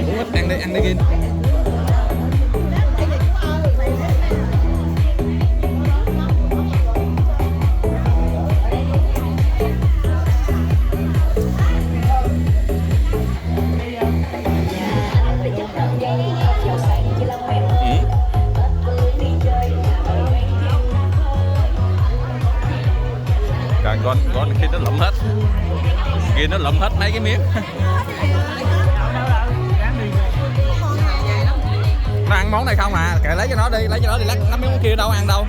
Ủa, ăn đi Gin. Còn khi nó lụm hết, kia nó lụm hết mấy cái miếng. Nó ăn món này không à, kệ lấy cho nó đi lát 5 miếng kia đâu ăn đâu.